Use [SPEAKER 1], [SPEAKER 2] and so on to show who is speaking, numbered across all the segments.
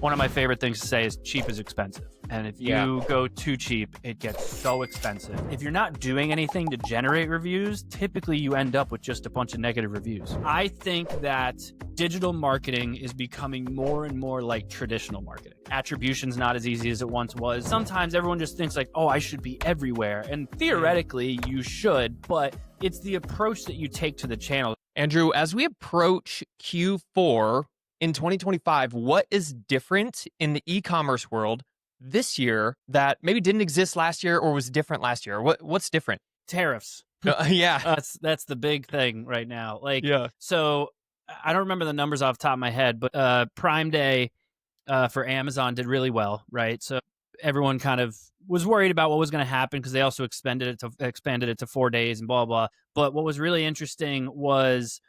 [SPEAKER 1] One of my favorite things to say is cheap is expensive. And if you go too cheap, it gets so expensive. If you're not doing anything to generate reviews, typically you end up with just a bunch of negative reviews. I think that digital marketing is becoming more and more like traditional marketing. Attribution's not as easy as it once was. Sometimes everyone just thinks like, oh, I should be everywhere. And theoretically, you should, but it's the approach that you take to the channel.
[SPEAKER 2] Andrew, as we approach Q4 in 2025, what is different in the e-commerce world this year that maybe didn't exist last year or was different last year? What's different?
[SPEAKER 1] Tariffs. That's the big thing right now. So I don't remember the numbers off the top of my head, but Prime Day for Amazon did really well, right? So everyone kind of was worried about what was going to happen because they also expanded it to 4 days and blah, blah. But what was really interesting was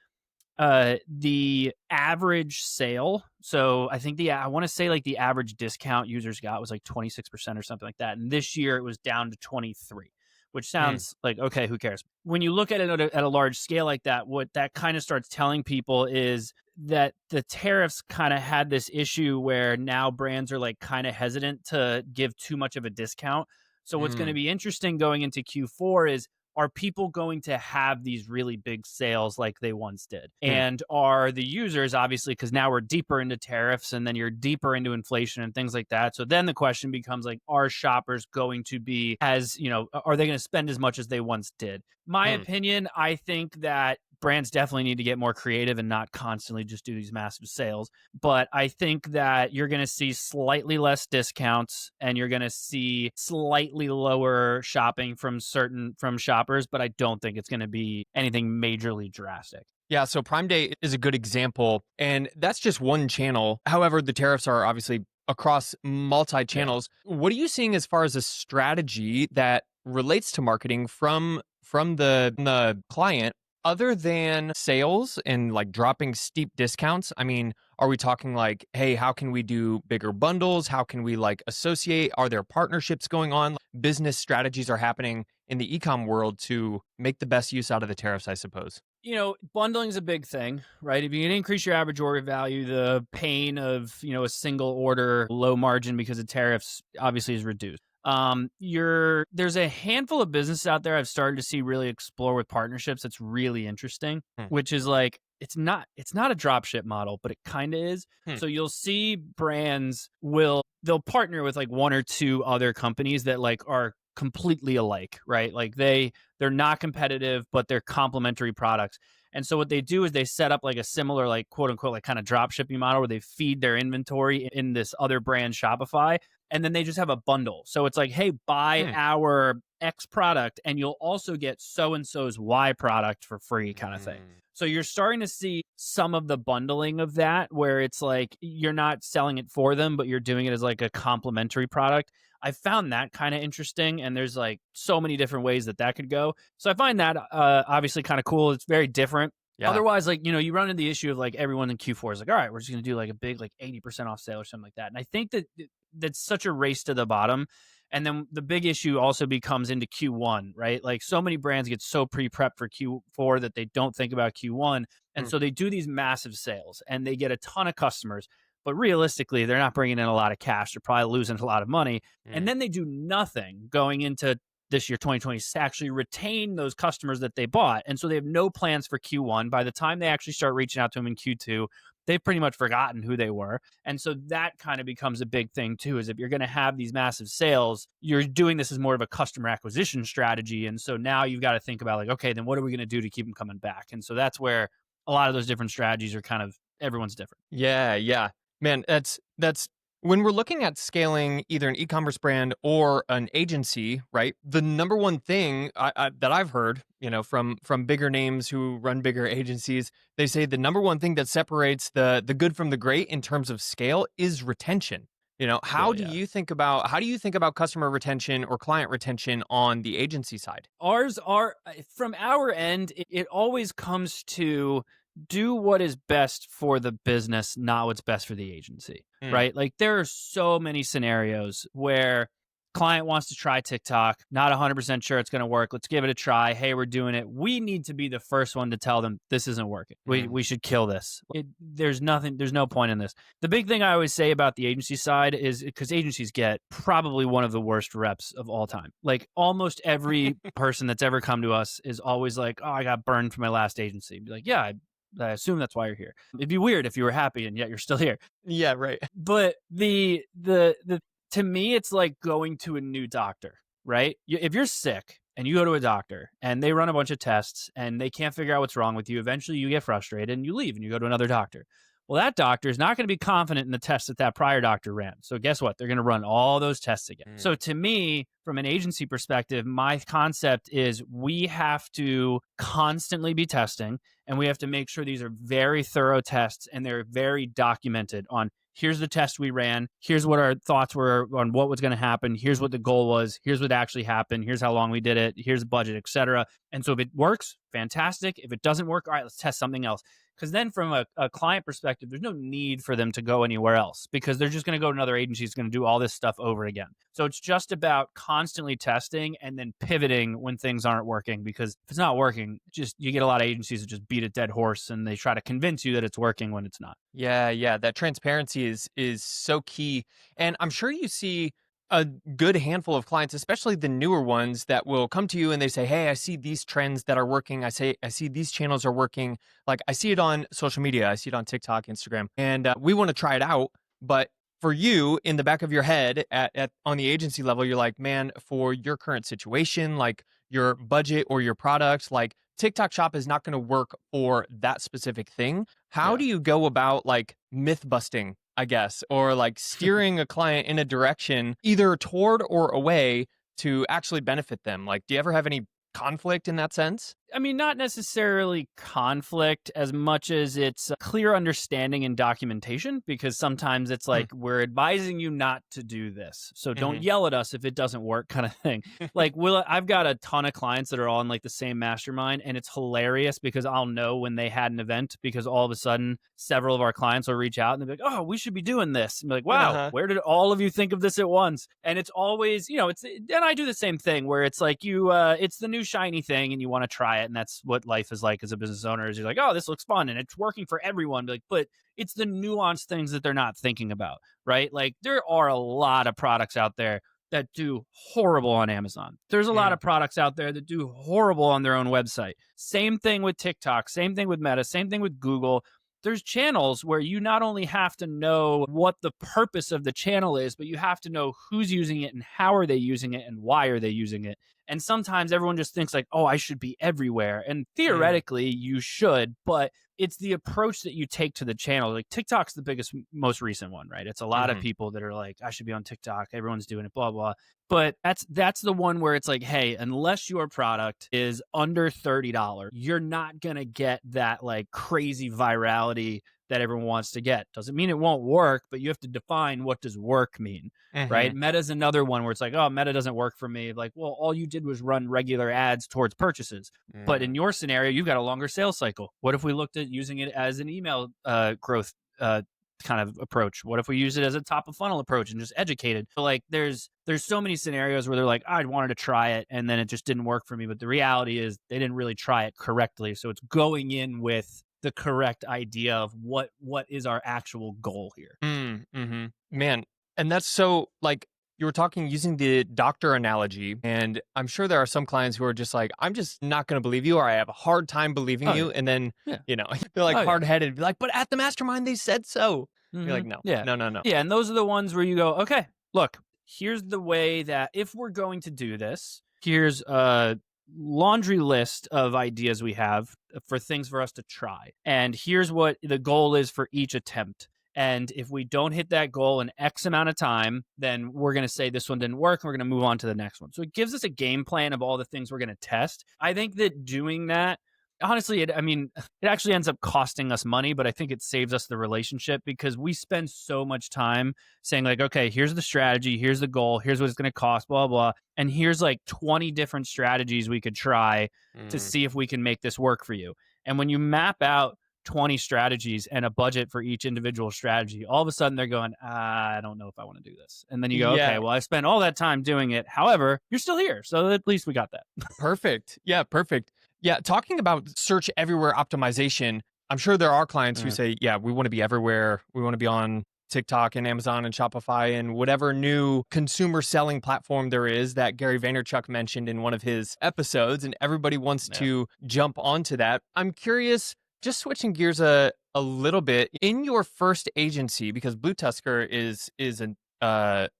[SPEAKER 1] the average sale. So I think I want to say like the average discount users got was like 26% or something like that. And this year it was down to 23, which sounds like, okay, who cares? When you look at it at a large scale like that, what that kind of starts telling people is that the tariffs kind of had this issue where now brands are like kind of hesitant to give too much of a discount. So what's going to be interesting going into Q4 is, are people going to have these really big sales like they once did? And are the users, obviously, because now we're deeper into tariffs and then you're deeper into inflation and things like that. So then the question becomes like, are shoppers going to be as, are they going to spend as much as they once did? My opinion, I think that brands definitely need to get more creative and not constantly just do these massive sales. But I think that you're going to see slightly less discounts and you're going to see slightly lower shopping from shoppers, but I don't think it's going to be anything majorly drastic.
[SPEAKER 2] Yeah, so Prime Day is a good example, and that's just one channel. However, the tariffs are obviously across multi-channels. Yeah. What are you seeing as far as a strategy that relates to marketing from the client, other than sales and like dropping steep discounts? I mean, are we talking like, hey, how can we do bigger bundles? How can we like associate? Are there partnerships going on? Business strategies are happening in the e-com world to make the best use out of the tariffs, I suppose.
[SPEAKER 1] Bundling is a big thing, right? If you can increase your average order value, the pain of, a single order, low margin because of tariffs obviously is reduced. There's a handful of businesses out there I've started to see really explore with partnerships. That's really interesting, which is like, it's not a drop ship model, but it kind of is. So you'll see brands they'll partner with like one or two other companies that like are completely alike, right? Like they're not competitive, but they're complementary products. And so what they do is they set up like a similar, like quote unquote, like kind of drop shipping model where they feed their inventory in this other brand Shopify. And then they just have a bundle. So it's like, hey, buy our X product and you'll also get so-and-so's Y product for free kind of thing. So you're starting to see some of the bundling of that where it's like you're not selling it for them, but you're doing it as like a complementary product. I found that kind of interesting, and there's like so many different ways that could go. So I find that obviously kind of cool. It's very different. Yeah. Otherwise, like, you run into the issue of like everyone in Q4 is like, all right, we're just going to do like a big like 80% off sale or something like that. And I think that's such a race to the bottom. And then the big issue also becomes into Q1, right? Like so many brands get so pre-prepped for Q4 that they don't think about Q1. And so they do these massive sales and they get a ton of customers. But realistically, they're not bringing in a lot of cash. They're probably losing a lot of money. And then they do nothing going into this year, 2020, to actually retain those customers that they bought. And so they have no plans for Q1. By the time they actually start reaching out to them in Q2, they've pretty much forgotten who they were. And so that kind of becomes a big thing too, is if you're going to have these massive sales, you're doing this as more of a customer acquisition strategy. And so now you've got to think about like, okay, then what are we going to do to keep them coming back? And so that's where a lot of those different strategies are kind of, everyone's different.
[SPEAKER 2] Yeah. Man, that's when we're looking at scaling either an e-commerce brand or an agency, right? The number one thing that I've heard, from bigger names who run bigger agencies, they say the number one thing that separates the good from the great in terms of scale is retention. How do you think about customer retention or client retention on the agency side?
[SPEAKER 1] Ours are, from our end, it always comes to do what is best for the business, not what's best for the agency, right? Like there are so many scenarios where client wants to try TikTok, not 100% sure it's going to work. Let's give it a try. Hey, we're doing it. We need to be the first one to tell them this isn't working. We should kill this. There's no point in this. The big thing I always say about the agency side is because agencies get probably one of the worst reps of all time. Like almost every person that's ever come to us is always like, oh, I got burned from my last agency. Be like, yeah, I assume that's why you're here. It'd be weird if you were happy and yet you're still here.
[SPEAKER 2] Yeah, right.
[SPEAKER 1] But the to me, it's like going to a new doctor, right? If you're sick and you go to a doctor and they run a bunch of tests and they can't figure out what's wrong with you, eventually you get frustrated and you leave and you go to another doctor. Well, that doctor is not going to be confident in the tests that prior doctor ran. So guess what? They're going to run all those tests again. So to me, from an agency perspective, my concept is we have to constantly be testing and we have to make sure these are very thorough tests and they're very documented on here's the test we ran. Here's what our thoughts were on what was going to happen. Here's what the goal was. Here's what actually happened. Here's how long we did it. Here's the budget, etc. And so if it works, fantastic. If it doesn't work, all right, let's test something else. Because then from a client perspective, there's no need for them to go anywhere else because they're just going to go to another agency that's going to do all this stuff over again. So it's just about constantly testing and then pivoting when things aren't working, because if it's not working, just you get a lot of agencies that just beat a dead horse and they try to convince you that it's working when it's not.
[SPEAKER 2] Yeah. That transparency is so key. And I'm sure you see a good handful of clients, especially the newer ones, that will come to you and they say, hey, I see these trends that are working. I see these channels are working. Like I see it on social media. I see it on TikTok, Instagram, and we want to try it out. But for you, in the back of your head at on the agency level, you're like, man, for your current situation, like your budget or your product, like TikTok shop is not going to work for that specific thing. How do you go about like myth busting, I guess, or like steering a client in a direction either toward or away to actually benefit them? Like, do you ever have any conflict in that sense?
[SPEAKER 1] I mean, not necessarily conflict as much as it's a clear understanding and documentation, because sometimes it's like, we're advising you not to do this. So don't yell at us if it doesn't work, kind of thing. Like, I've got a ton of clients that are all in like the same mastermind, and it's hilarious because I'll know when they had an event because all of a sudden several of our clients will reach out and they'll be like, oh, we should be doing this. And be like, wow, where did all of you think of this at once? And it's always, and I do the same thing where it's like it's the new shiny thing and you want to try it. And that's what life is like as a business owner, is you're like, oh, this looks fun and it's working for everyone. But it's the nuanced things that they're not thinking about, right? Like there are a lot of products out there that do horrible on Amazon. There's a lot of products out there that do horrible on their own website. Same thing with TikTok, same thing with Meta, same thing with Google. There's channels where you not only have to know what the purpose of the channel is, but you have to know who's using it and how are they using it and why are they using it. And sometimes everyone just thinks like, oh, I should be everywhere. And theoretically you should, but it's the approach that you take to the channel. Like TikTok's the biggest, most recent one, right? It's a lot of people that are like, I should be on TikTok. Everyone's doing it, blah, blah. But that's the one where it's like, hey, unless your product is under $30, you're not going to get that like crazy virality that everyone wants to get. Doesn't mean it won't work, but you have to define what does work mean, right? Meta's another one where it's like, oh, Meta doesn't work for me. Like, well, all you did was run regular ads towards purchases. But in your scenario, you've got a longer sales cycle. What if we looked at using it as an email growth kind of approach? What if we use it as a top of funnel approach and just educated? So like there's so many scenarios where they're like, I wanted to try it and then it just didn't work for me. But the reality is they didn't really try it correctly. So it's going in with the correct idea of what is our actual goal here.
[SPEAKER 2] Man, and that's so like you were talking using the doctor analogy, and I'm sure there are some clients who are just like, I'm just not going to believe you, or I have a hard time believing you. And then, they're like hard-headed, be like, but at the mastermind, they said so. You're like, no. No.
[SPEAKER 1] Yeah, and those are the ones where you go, okay, look, here's the way that if we're going to do this, here's a laundry list of ideas we have for things for us to try. And here's what the goal is for each attempt. And if we don't hit that goal in X amount of time, then we're going to say this one didn't work and we're going to move on to the next one. So it gives us a game plan of all the things we're going to test. I think that doing that, honestly, it actually ends up costing us money, but I think it saves us the relationship because we spend so much time saying like, okay, here's the strategy, here's the goal, here's what it's going to cost, blah, blah. And here's like 20 different strategies we could try to see if we can make this work for you. And when you map out 20 strategies and a budget for each individual strategy, all of a sudden they're going, I don't know if I want to do this. And then you go, okay,
[SPEAKER 2] Yeah.
[SPEAKER 1] well, I spent all that time doing it. However, you're still here. So at least we got that.
[SPEAKER 2] Perfect. Yeah, perfect. Yeah, talking about search everywhere optimization, I'm sure there are clients who say, yeah, we want to be everywhere. We want to be on TikTok and Amazon and Shopify and whatever new consumer selling platform there is that Gary Vaynerchuk mentioned in one of his episodes, and everybody wants to jump onto that. I'm curious, just switching gears a little bit, in your first agency, because BlueTuskr is an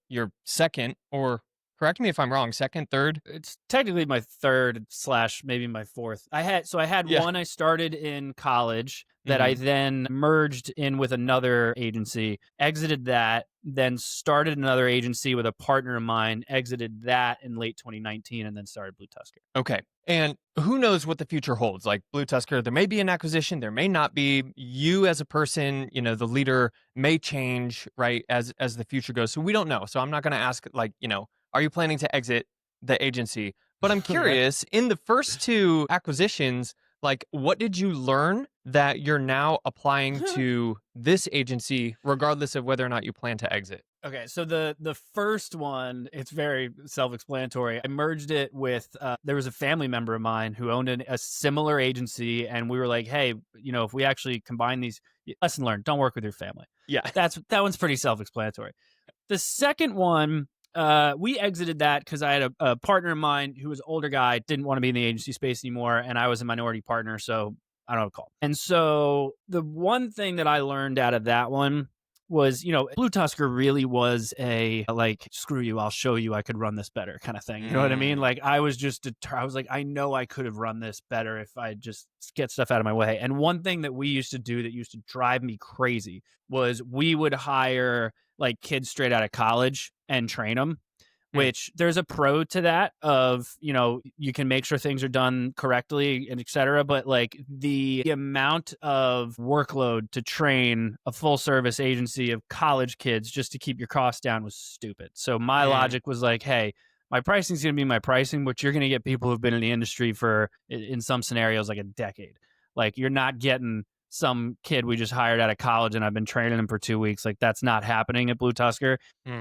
[SPEAKER 2] your second, or correct me if I'm wrong, second, third?
[SPEAKER 1] It's technically my third slash maybe my fourth. I had
[SPEAKER 2] Yeah.
[SPEAKER 1] one I started in college that I
[SPEAKER 2] Mhm.
[SPEAKER 1] then merged in with another agency, exited that, then started another agency with a partner of mine, exited that in late 2019, and then started BlueTuskr.
[SPEAKER 2] Okay. And who knows what the future holds? Like BlueTuskr, there may be an acquisition, there may not be. You as a person, the leader may change, right, as the future goes. So we don't know. So I'm not going to ask, like, are you planning to exit the agency? But I'm
[SPEAKER 1] Okay.
[SPEAKER 2] curious, in the first two acquisitions, like, what did you learn that you're now applying to this agency, regardless of whether or not you plan to exit?
[SPEAKER 1] Okay, so the first one, it's very self-explanatory. I merged it with there was a family member of mine who owned a similar agency, and we were like, hey, if we actually combine these, lesson learned, don't work with your family.
[SPEAKER 2] Yeah.
[SPEAKER 1] That one's pretty self-explanatory. The second one, we exited that because I had a partner of mine who was an older guy, didn't want to be in the agency space anymore, and I was a minority partner, so I don't call. And so the one thing that I learned out of that one was, BlueTuskr really was a like, screw you, I'll show you I could run this better kind of thing. You know what I mean? Like I was just, I was like, I know I could have run this better if I just get stuff out of my way. And one thing that we used to do that used to drive me crazy was we would hire like kids straight out of college and train them, which there's a pro to that of, you can make sure things are done correctly and et cetera. But like the amount of workload to train a full service agency of college kids just to keep your costs down was stupid. So my logic was like, hey, my pricing is going to be my pricing, but you're going to get people who've been in the industry for, in some scenarios, like a decade. Like you're not getting some kid we just hired out of college and I've been training him for 2 weeks. Like that's not happening at BlueTuskr.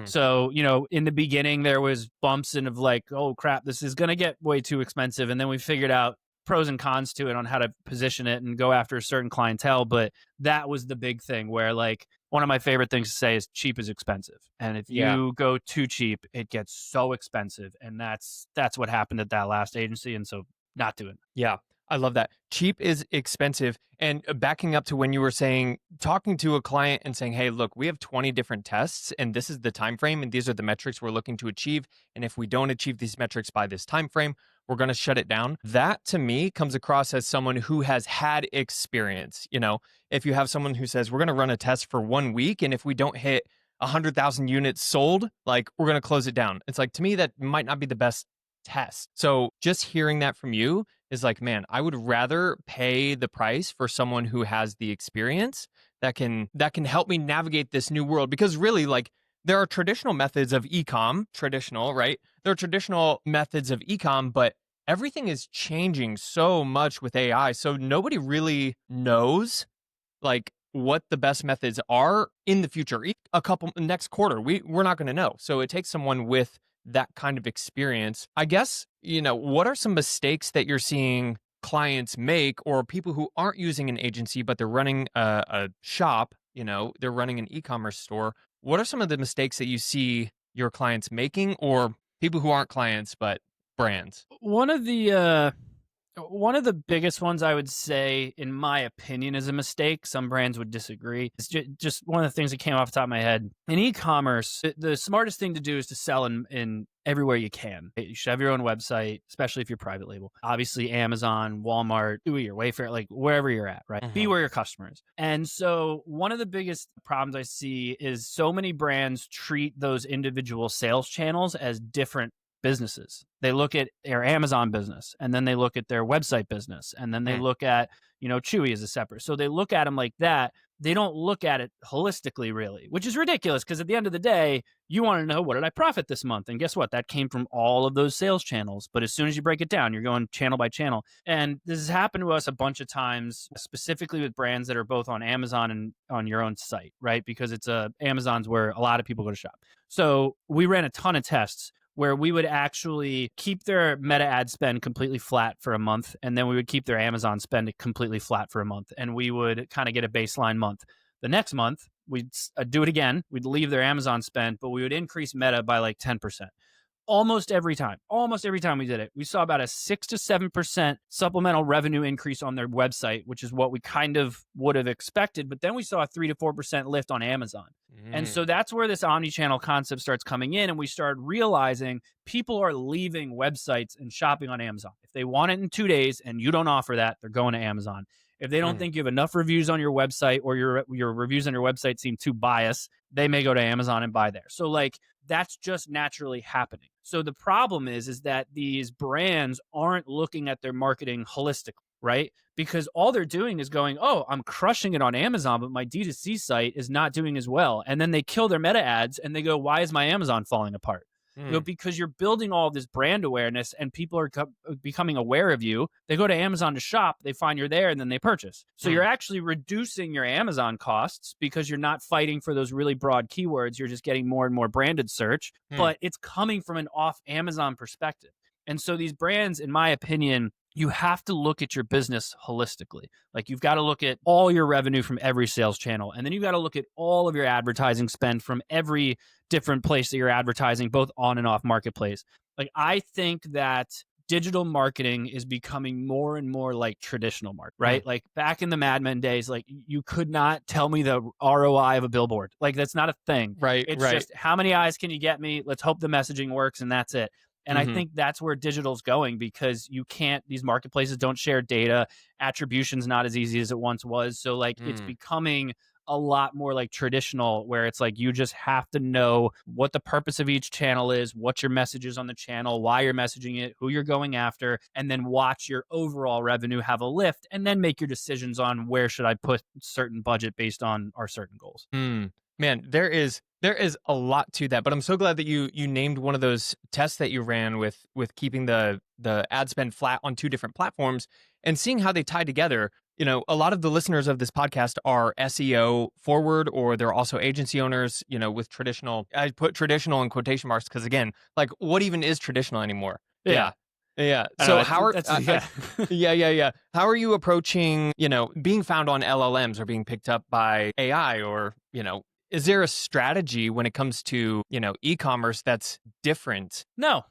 [SPEAKER 1] So, in the beginning there was bumps in of like, oh crap, this is going to get way too expensive. And then we figured out pros and cons to it on how to position it and go after a certain clientele. But that was the big thing where like one of my favorite things to say is cheap is expensive. And if you go too cheap, it gets so expensive. And that's what happened at that last agency. And so not doing it.
[SPEAKER 2] Yeah, I love that. Cheap is expensive. And backing up to when you were saying, talking to a client and saying, hey, look, we have 20 different tests and this is the time frame and these are the metrics we're looking to achieve. And if we don't achieve these metrics by this time frame, we're going to shut it down. That to me comes across as someone who has had experience. If you have someone who says, we're going to run a test for 1 week, and if we don't hit 100,000 units sold, like we're going to close it down. It's like, to me, that might not be the best test. So just hearing that from you is like, man, I would rather pay the price for someone who has the experience that can help me navigate this new world. Because really, like, there are traditional methods of e-com, right? There are traditional methods of e-com, but everything is changing so much with AI. So nobody really knows like what the best methods are in the future. A couple next quarter, we're not going to know. So it takes someone with that kind of experience. I guess, what are some mistakes that you're seeing clients make, or people who aren't using an agency, but they're running a shop, they're running an e-commerce store. What are some of the mistakes that you see your clients making, or people who aren't clients, but brands?
[SPEAKER 1] One of the biggest ones I would say, in my opinion, is a mistake. Some brands would disagree. It's just one of the things that came off the top of my head. In e-commerce, the smartest thing to do is to sell in everywhere you can. You should have your own website, especially if you're private label. Obviously, Amazon, Walmart, Chewy, or Wayfair, like wherever you're at, right? Be where your customer is. And so one of the biggest problems I see is so many brands treat those individual sales channels as different businesses. They look at their Amazon business, and then they look at their website business, and then they look at, Chewy as a separate. So they look at them like that. they don't look at it holistically, really, which is ridiculous because at the end of the day, you want to know, what did I profit this month? And guess what? That came from all of those sales channels. But as soon as you break it down, you're going channel by channel. And this has happened to us a bunch of times, specifically with brands that are both on Amazon and on your own site, right? Because it's Amazon's where a lot of people go to shop. So we ran a ton of tests where we would actually keep their meta ad spend completely flat for a month, and then we would keep their Amazon spend completely flat for a month, and we would kind of get a baseline month. The next month, we'd do it again. We'd leave their Amazon spend, but we would increase meta by like 10%. Almost every time we did it, we saw about a 6 to 7% supplemental revenue increase on their website, which is what we kind of would have expected. But then we saw a 3 to 4% lift on Amazon. And so that's where this omni-channel concept starts coming in. And we started realizing people are leaving websites and shopping on Amazon. If they want it in 2 days and you don't offer that, they're going to Amazon. If they don't think you have enough reviews on your website, or your reviews on your website seem too biased, they may go to Amazon and buy there. So like, that's just naturally happening. So the problem is that these brands aren't looking at their marketing holistically, right? Because all they're doing is going, oh, I'm crushing it on Amazon, but my D2C site is not doing as well. And then they kill their meta ads and they go, why is my Amazon falling apart? You know, because you're building all of this brand awareness and people are becoming aware of you. They go to Amazon to shop, they find you're there, and then they purchase. So you're actually reducing your Amazon costs because you're not fighting for those really broad keywords. You're just getting more and more branded search, but it's coming from an off Amazon perspective. And so these brands, in my opinion, you have to look at your business holistically. Like, you've got to look at all your revenue from every sales channel. And then you've got to look at all of your advertising spend from every different place that you're advertising, both on and off marketplace. Like, I think that digital marketing is becoming more and more like traditional marketing, right? Like back in the Mad Men days, like you could not tell me the ROI of a billboard. Like, that's not a thing.
[SPEAKER 2] Right.
[SPEAKER 1] It's just, how many eyes can you get me? Let's hope the messaging works, and that's it. And I think that's where digital's going, because you can't, these marketplaces don't share data. Attribution's not as easy as it once was. So like it's becoming a lot more like traditional, where it's like you just have to know what the purpose of each channel is, what your message is on the channel, why you're messaging it, who you're going after, and then watch your overall revenue have a lift, and then make your decisions on where should I put certain budget based on our certain goals.
[SPEAKER 2] Man, there is a lot to that, but I'm so glad that you named one of those tests that you ran with keeping the ad spend flat on two different platforms and seeing how they tie together. You know, a lot of the listeners of this podcast are SEO forward, or they're also agency owners, you know, with traditional. I put traditional in quotation marks because, again, like, what even is traditional anymore? Yeah. So how are yeah. How are you approaching, you know, being found on LLMs or being picked up by AI, or, you know, is there a strategy when it comes to, you know, e-commerce that's different?
[SPEAKER 1] No,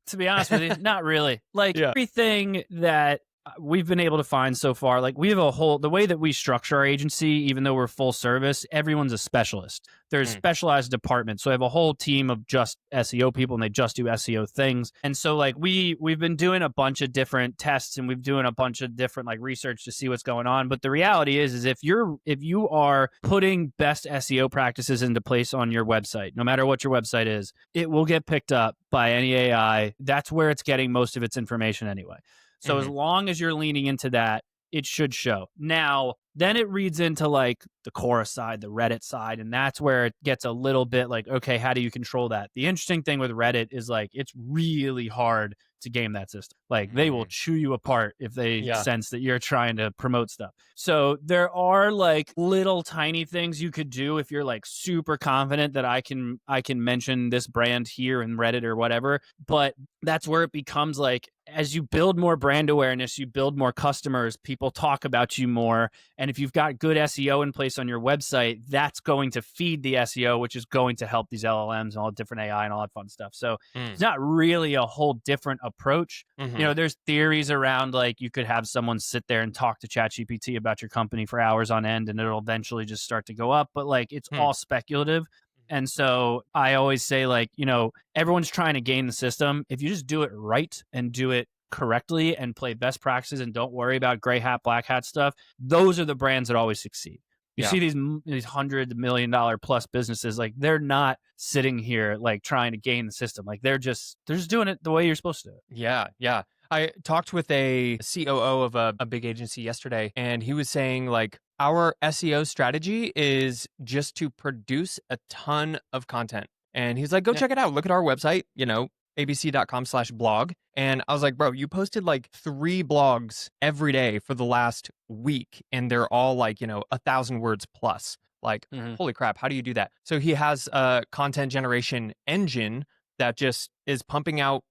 [SPEAKER 1] to be honest with you, not really. Like everything that we've been able to find so far, like we have the way that we structure our agency, even though we're full service, everyone's a specialist. There's specialized departments. So I have a whole team of just SEO people, and they just do SEO things. And so like we've been doing a bunch of different tests, and we've doing a bunch of different like research to see what's going on. But the reality is if you are putting best SEO practices into place on your website, no matter what your website is, it will get picked up by any AI. That's where it's getting most of its information anyway. So as long as you're leaning into that, it should show. Now, then it reads into like the Quora side, the Reddit side, and that's where it gets a little bit like, okay, how do you control that? The interesting thing with Reddit is like it's really hard to game that system. Like they will chew you apart if they sense that you're trying to promote stuff. So there are like little tiny things you could do if you're like super confident that I can mention this brand here in Reddit or whatever. But that's where it becomes like, as you build more brand awareness, you build more customers, people talk about you more. And if you've got good SEO in place on your website, that's going to feed the SEO, which is going to help these LLMs and all different AI and all that fun stuff. So it's not really a whole different approach. You know, there's theories around like you could have someone sit there and talk to ChatGPT about your company for hours on end, and it'll eventually just start to go up. But like it's all speculative. And so I always say, like, you know, everyone's trying to game the system. If you just do it right and do it correctly and play best practices and don't worry about gray hat, black hat stuff, those are the brands that always succeed. You see these $100 million plus businesses, like they're not sitting here like trying to game the system. Like they're just doing it the way you're supposed to do it.
[SPEAKER 2] Yeah. I talked with a COO of a big agency yesterday, and he was saying like, Our SEO strategy is just to produce a ton of content. And he's like, go
[SPEAKER 1] Yeah.
[SPEAKER 2] check it out. Look at our website, abc.com/blog. And I was like, bro, you posted like 3 blogs every day for the last week. And they're all like, 1,000 words plus. Like,
[SPEAKER 1] Mhm.
[SPEAKER 2] holy crap, how do you do that? So he has a content generation engine that just is pumping out,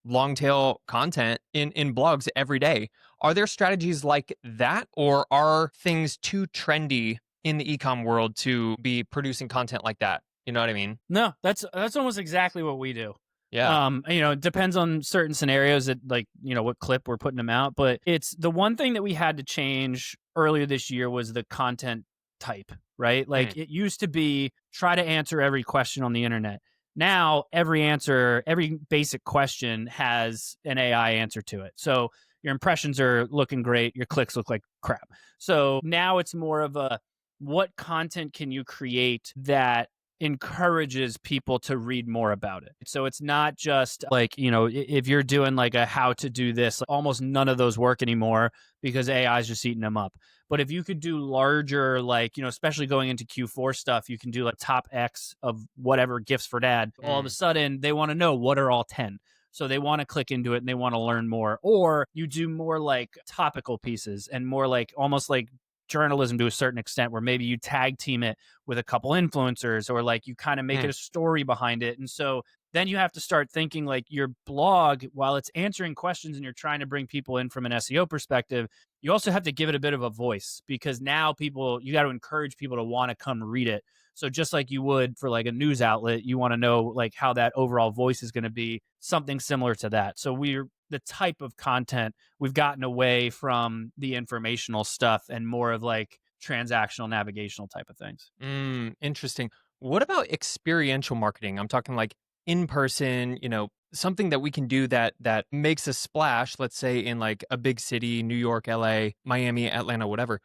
[SPEAKER 2] long tail content in blogs every day. Are there strategies like that, or are things too trendy in the ecom world to be producing content like that? You know what I mean?
[SPEAKER 1] No, that's almost exactly what we do.
[SPEAKER 2] Yeah.
[SPEAKER 1] It depends on certain scenarios that like, what clip we're putting them out, but it's the one thing that we had to change earlier this year was the content type, right?
[SPEAKER 2] Mm,
[SPEAKER 1] Like it used to be try to answer every question on the internet. Now, every basic question has an AI answer to it. So your impressions are looking great, your clicks look like crap. So now it's more of a what content can you create that encourages people to read more about it. So it's not just like, if you're doing like a how to do this, almost none of those work anymore because AI is just eating them up. But if you could do larger, like, especially going into Q4 stuff, you can do like top X of whatever gifts for dad. All of a
[SPEAKER 2] mm,
[SPEAKER 1] sudden, they want to know what are all 10. So they want to click into it and they want to learn more. Or you do more like topical pieces and more like almost like journalism to a certain extent where maybe you tag team it with a couple influencers or like you kind of make it
[SPEAKER 2] mm,
[SPEAKER 1] a story behind it. And so then you have to start thinking like your blog, while it's answering questions and you're trying to bring people in from an SEO perspective, you also have to give it a bit of a voice because now you got to encourage people to want to come read it. So just like you would for like a news outlet, you want to know like how that overall voice is going to be something similar to that. So we're the type of content we've gotten away from the informational stuff and more of like transactional navigational type of things.
[SPEAKER 2] interesting. What about experiential marketing? I'm talking like in person, something that we can do that makes a splash, let's say in like a big city, New York, LA, Miami, Atlanta, whatever.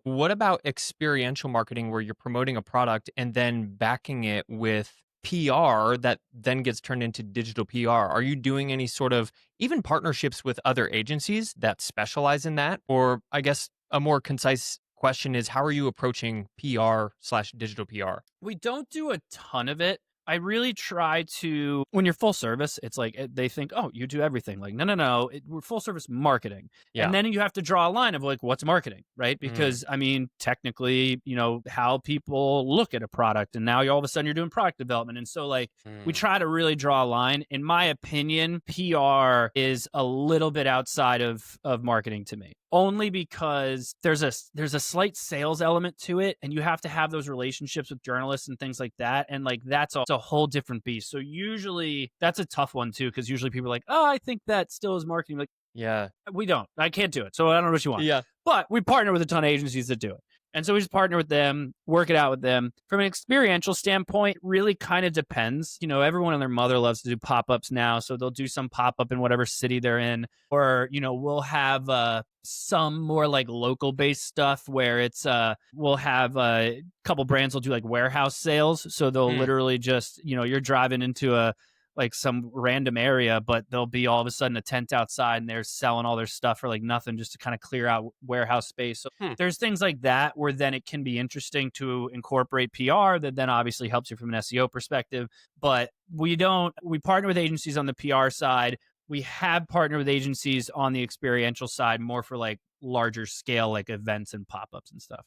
[SPEAKER 2] What about experiential marketing where you're promoting a product and then backing it with PR that then gets turned into digital PR? Are you doing any sort of even partnerships with other agencies that specialize in that? Or I guess a more concise question is, how are you approaching PR/digital PR?
[SPEAKER 1] We don't do a ton of it. I really try to, when you're full service, it's like they think, oh, you do everything. Like, no, no, no, we're full service marketing. And
[SPEAKER 2] Yeah.
[SPEAKER 1] then you have to draw a line of like, what's marketing, right?
[SPEAKER 2] Mm,
[SPEAKER 1] Because I mean, technically, how people look at a product. And now all of a sudden you're doing product development. And so, like, we
[SPEAKER 2] mm,
[SPEAKER 1] try to really draw a line. In my opinion, PR is a little bit outside of marketing to me. Only because there's a slight sales element to it, and you have to have those relationships with journalists and things like that. And like that's a whole different beast. So usually that's a tough one too, because usually people are like, oh, I think that still is marketing. Like
[SPEAKER 2] yeah.
[SPEAKER 1] we don't. I can't do it. So I don't know what you want.
[SPEAKER 2] Yeah.
[SPEAKER 1] But we partner with a ton of agencies that do it. And so we just partner with them, work it out with them. From an experiential standpoint, really kind of depends. Everyone and their mother loves to do pop-ups now. So they'll do some pop-up in whatever city they're in. Or, we'll have some more like local based stuff where we'll have a couple brands will do like warehouse sales. So they'll
[SPEAKER 2] Mm,
[SPEAKER 1] literally just, you're driving into like some random area, but there'll be all of a sudden a tent outside and they're selling all their stuff for like nothing just to kind of clear out warehouse space. So
[SPEAKER 2] hmm.
[SPEAKER 1] there's things like that where then it can be interesting to incorporate PR that then obviously helps you from an SEO perspective. But we partner with agencies on the PR side. We have partnered with agencies on the experiential side more for like larger scale, like events and pop-ups and stuff.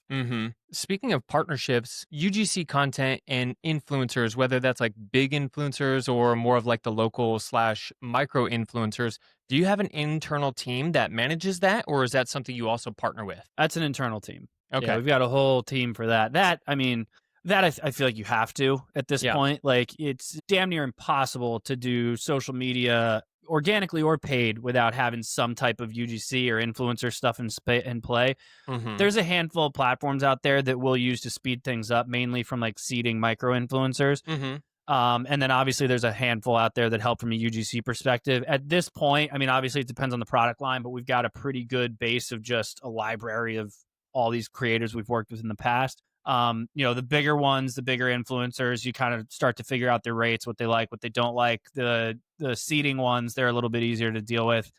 [SPEAKER 2] Speaking of partnerships, UGC content and influencers, whether that's like big influencers or more of like the local/micro influencers, do you have an internal team that manages that, or is that something you also partner with?
[SPEAKER 1] That's an internal team. Yeah,
[SPEAKER 2] Okay.
[SPEAKER 1] we've got a whole team for that. I mean, I feel like you have to at this
[SPEAKER 2] Yeah.
[SPEAKER 1] point. Like, it's damn near impossible to do social media organically or paid without having some type of UGC or influencer stuff in play.
[SPEAKER 2] Mm-hmm.
[SPEAKER 1] There's a handful of platforms out there that we'll use to speed things up, mainly from like seeding micro influencers.
[SPEAKER 2] Mm-hmm.
[SPEAKER 1] And then obviously there's a handful out there that help from a UGC perspective. At this point, I mean, obviously it depends on the product line, but we've got a pretty good base of just a library of all these creators we've worked with in the past. The bigger ones, the bigger influencers, you kind of start to figure out their rates, what they like, what they don't like. The seeding ones, they're a little bit easier to deal with,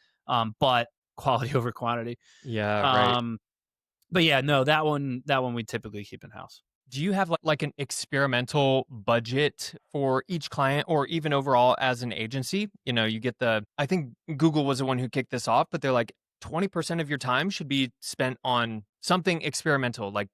[SPEAKER 1] but quality over quantity.
[SPEAKER 2] Yeah. Right.
[SPEAKER 1] Um, But yeah, no, that one we typically keep in house.
[SPEAKER 2] Do you have like an experimental budget for each client or even overall as an agency? You know, you get I think Google was the one who kicked this off, but they're like 20% of your time should be spent on something experimental, like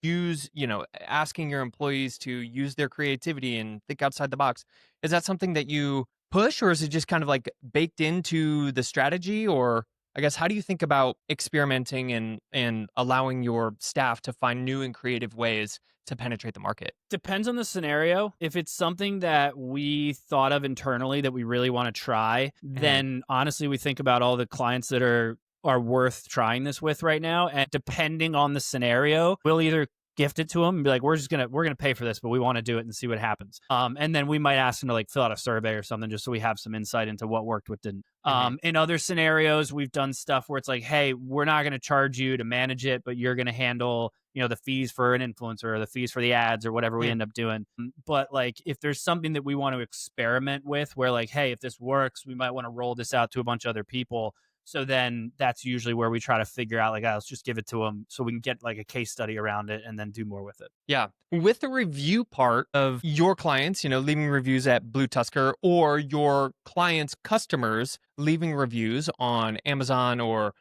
[SPEAKER 2] asking your employees to use their creativity and think outside the box. Is that something that you push, or is it just kind of like baked into the strategy? Or I guess, how do you think about experimenting and allowing your staff to find new and creative ways to penetrate the market?
[SPEAKER 1] Depends on the scenario. If it's something that we thought of internally that we really want to try,
[SPEAKER 2] Mhm.
[SPEAKER 1] then honestly, we think about all the clients that are worth trying this with right now. And depending on the scenario, we'll either gift it to them and be like, we're gonna pay for this, but we want to do it and see what happens. And then we might ask them to like fill out a survey or something just so we have some insight into what worked, what didn't.
[SPEAKER 2] Mhm.
[SPEAKER 1] In other scenarios, we've done stuff where it's like, hey, we're not going to charge you to manage it, but you're going to handle, the fees for an influencer or the fees for the ads or whatever we
[SPEAKER 2] Mm.
[SPEAKER 1] end up doing. But like, if there's something that we want to experiment with, where like, hey, if this works, we might want to roll this out to a bunch of other people. So then that's usually where we try to figure out like, let's just give it to them so we can get like a case study around it and then do more with it.
[SPEAKER 2] Yeah. With the review part of your clients, leaving reviews at BlueTuskr, or your clients' customers leaving reviews on Amazon, or,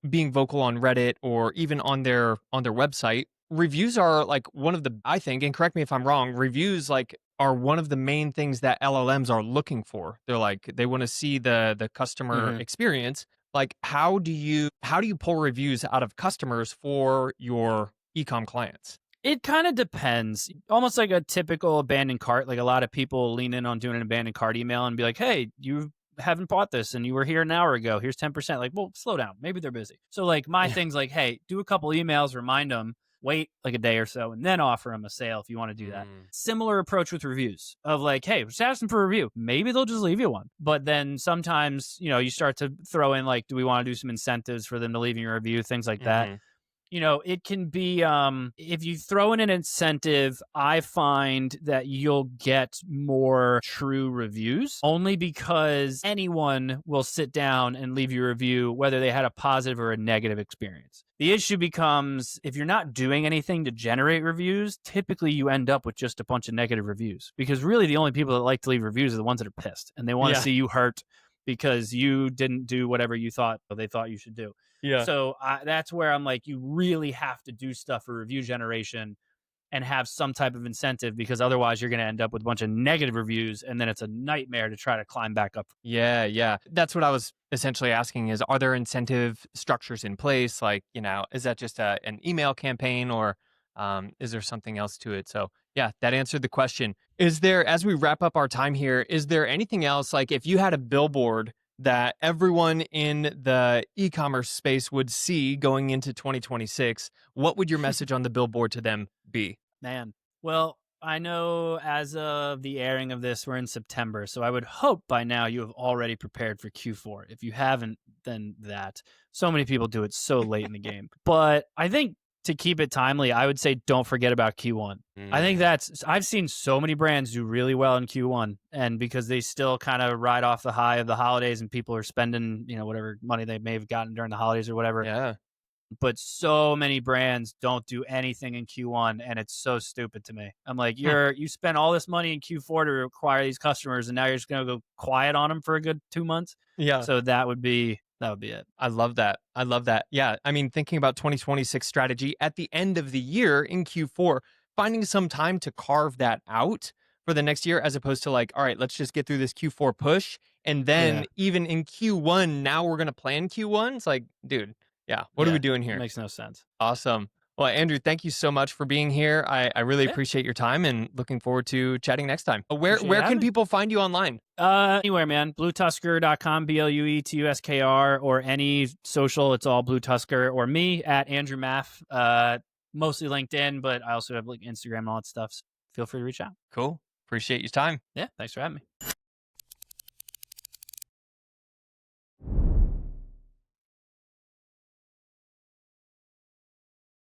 [SPEAKER 2] being vocal on Reddit, or even on their website. Reviews are like one of the, I think, and correct me if I'm wrong, reviews like are one of the main things that LLMs are looking for. They're like, they want to see the customer
[SPEAKER 1] Mhm.
[SPEAKER 2] experience. Like, how do you pull reviews out of customers for your ecom clients?
[SPEAKER 1] It kind of depends. Almost like a typical abandoned cart. Like a lot of people lean in on doing an abandoned cart email and be like, hey, you haven't bought this and you were here an hour ago. Here's 10%. Like, well, slow down. Maybe they're busy. So, like, my
[SPEAKER 2] Yeah.
[SPEAKER 1] thing's like, hey, do a couple emails, remind them, wait like a day or so, and then offer them a sale if you want to do that.
[SPEAKER 2] Mm.
[SPEAKER 1] Similar approach with reviews of like, hey, just ask them for a review. Maybe they'll just leave you one. But then sometimes, you start to throw in like, do we want to do some incentives for them to leave you a review, things like that.
[SPEAKER 2] Mhm.
[SPEAKER 1] It can be if you throw in an incentive, I find that you'll get more true reviews only because anyone will sit down and leave you a review whether they had a positive or a negative experience. The issue becomes if you're not doing anything to generate reviews, typically you end up with just a bunch of negative reviews because really the only people that like to leave reviews are the ones that are pissed and they want to
[SPEAKER 2] Yeah.
[SPEAKER 1] see you hurt because you didn't do whatever you thought they thought you should do.
[SPEAKER 2] Yeah.
[SPEAKER 1] So that's where I'm like, you really have to do stuff for review generation and have some type of incentive because otherwise you're going to end up with a bunch of negative reviews and then it's a nightmare to try to climb back up.
[SPEAKER 2] Yeah, yeah. That's what I was essentially asking is, are there incentive structures in place? Like, is that just an email campaign, or is there something else to it? So, yeah, that answered the question. Is there, as we wrap up our time here, is there anything else, like if you had a billboard that everyone in the e-commerce space would see going into 2026, what would your message on the billboard to them be?
[SPEAKER 1] Man. Well, I know as of the airing of this, we're in September. So I would hope by now you have already prepared for Q4. If you haven't, then that. So many people do it so late in the game. But I think to keep it timely, I would say don't forget about Q1. I think
[SPEAKER 2] Mm.
[SPEAKER 1] I've seen so many brands do really well in Q1. And because they still kind of ride off the high of the holidays and people are spending, whatever money they may have gotten during the holidays or whatever,
[SPEAKER 2] Yeah.
[SPEAKER 1] but so many brands don't do anything in Q1 and it's so stupid to me. I'm like,
[SPEAKER 2] Hmm.
[SPEAKER 1] you spent all this money in Q4 to acquire these customers and now you're just going to go quiet on them for a good 2 months.
[SPEAKER 2] Yeah.
[SPEAKER 1] So that would be it.
[SPEAKER 2] I love that. I love that. Yeah. I mean, thinking about 2026 strategy at the end of the year in Q4, finding some time to carve that out for the next year, as opposed to like, all right, let's just get through this Q4 push. And then
[SPEAKER 1] Yeah.
[SPEAKER 2] even in Q1, now we're going to plan Q1. It's like, dude, yeah, what are we
[SPEAKER 1] Yeah.
[SPEAKER 2] doing
[SPEAKER 1] It
[SPEAKER 2] here?
[SPEAKER 1] makes no sense.
[SPEAKER 2] Awesome. Well, Andrew, thank you so much for being here. I really
[SPEAKER 1] Yeah.
[SPEAKER 2] appreciate your time and looking forward to chatting next time. Where
[SPEAKER 1] Appreciate you
[SPEAKER 2] where
[SPEAKER 1] having
[SPEAKER 2] can
[SPEAKER 1] me.
[SPEAKER 2] people find you online?
[SPEAKER 1] Anywhere, man. BlueTuskr.com, BlueTuskr, or any social. It's all BlueTuskr or me at Andrew Maff. Mostly LinkedIn, but I also have like Instagram and all that stuff. So feel free to reach out.
[SPEAKER 2] Cool. Appreciate your time.
[SPEAKER 1] Yeah. Thanks for having me.